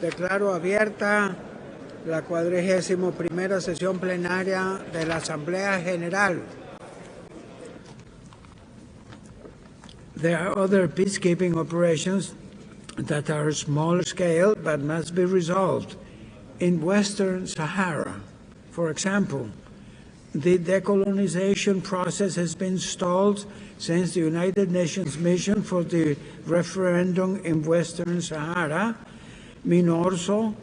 Declaro abierta la 41ª sesión plenaria de la Asamblea General. There are other peacekeeping operations that are small scale but must be resolved in Western Sahara. For example, the decolonization process has been stalled since the United Nations mission for the referendum in Western Sahara, MINURSO,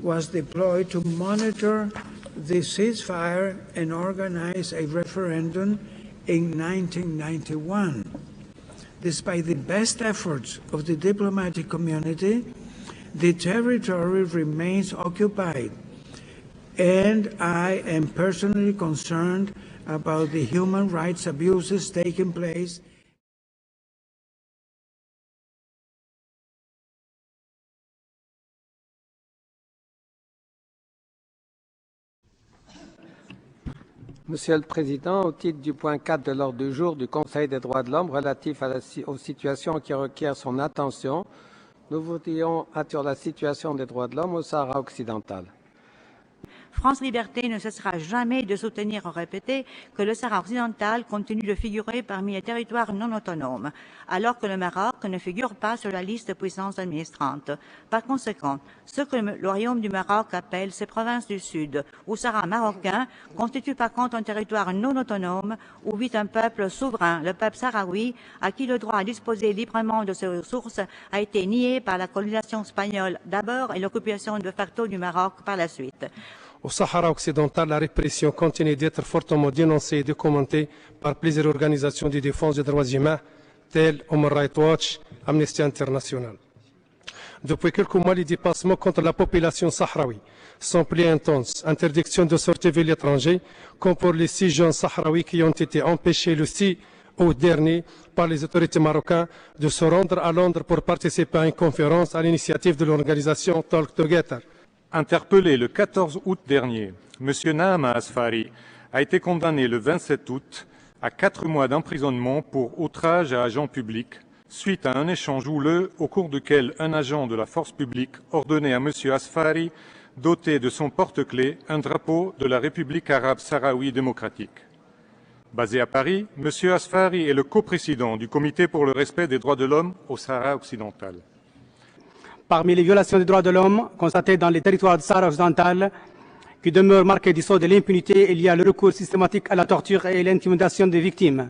was deployed to monitor the ceasefire and organize a referendum in 1991. Despite the best efforts of the diplomatic community, the territory remains occupied, and I am personally concerned about the human rights abuses taking place. Monsieur le Président, au titre du point 4 de l'ordre du jour du Conseil des droits de l'homme relatif aux situations qui requièrent son attention, nous voudrions sur la situation des droits de l'homme au Sahara occidental. France Liberté ne cessera jamais de soutenir et répéter que le Sahara occidental continue de figurer parmi les territoires non autonomes, alors que le Maroc ne figure pas sur la liste de puissances administrantes. Par conséquent, ce que le Royaume du Maroc appelle ses provinces du Sud ou Sahara marocain constitue par contre un territoire non autonome où vit un peuple souverain, le peuple sahraoui, à qui le droit à disposer librement de ses ressources a été nié par la colonisation espagnole d'abord et l'occupation de facto du Maroc par la suite. Au Sahara occidental, la répression continue d'être fortement dénoncée et documentée par plusieurs organisations de défense des droits humains, telles Human Rights Watch, Amnesty International. Depuis quelques mois, les dépassements contre la population sahraoui sont plus intenses. Interdiction de sortie vers l'étranger, comme pour les 6 jeunes sahraouis qui ont été empêchés le 6 août dernier par les autorités marocaines de se rendre à Londres pour participer à une conférence à l'initiative de l'organisation Talk Together. Interpellé le 14 août dernier, M. Naama Asfari a été condamné le 27 août à 4 mois d'emprisonnement pour outrage à agent public, suite à un échange houleux au cours duquel un agent de la force publique ordonnait à M. Asfari doté de son porte-clés un drapeau de la République arabe sahraoui démocratique. Basé à Paris, M. Asfari est le coprésident du Comité pour le respect des droits de l'homme au Sahara occidental. Parmi les violations des droits de l'homme constatées dans les territoires du Sahara occidental, qui demeurent marqués du sceau de l'impunité, il y a le recours systématique à la torture et l'intimidation des victimes,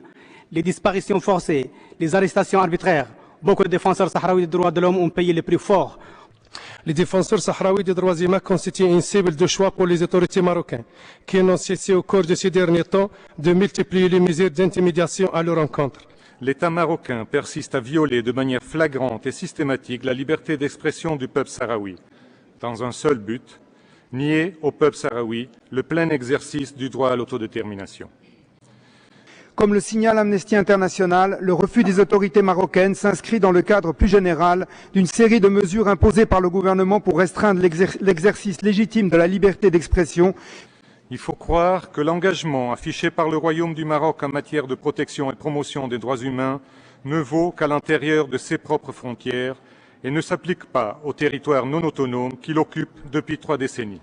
les disparitions forcées, les arrestations arbitraires. Beaucoup de défenseurs sahraouis des droits de l'homme ont payé le prix fort. Les défenseurs sahraouis des droits humains constituent une cible de choix pour les autorités marocaines, qui n'ont cessé au cours de ces derniers temps de multiplier les mesures d'intimidation à leur encontre. L'État marocain persiste à violer de manière flagrante et systématique la liberté d'expression du peuple sahraoui, dans un seul but, nier au peuple sahraoui le plein exercice du droit à l'autodétermination. Comme le signale Amnesty International, le refus des autorités marocaines s'inscrit dans le cadre plus général d'une série de mesures imposées par le gouvernement pour restreindre l'exercice légitime de la liberté d'expression. Il faut croire que l'engagement affiché par le Royaume du Maroc en matière de protection et promotion des droits humains ne vaut qu'à l'intérieur de ses propres frontières et ne s'applique pas au territoire non autonome qu'il occupe depuis 3 décennies.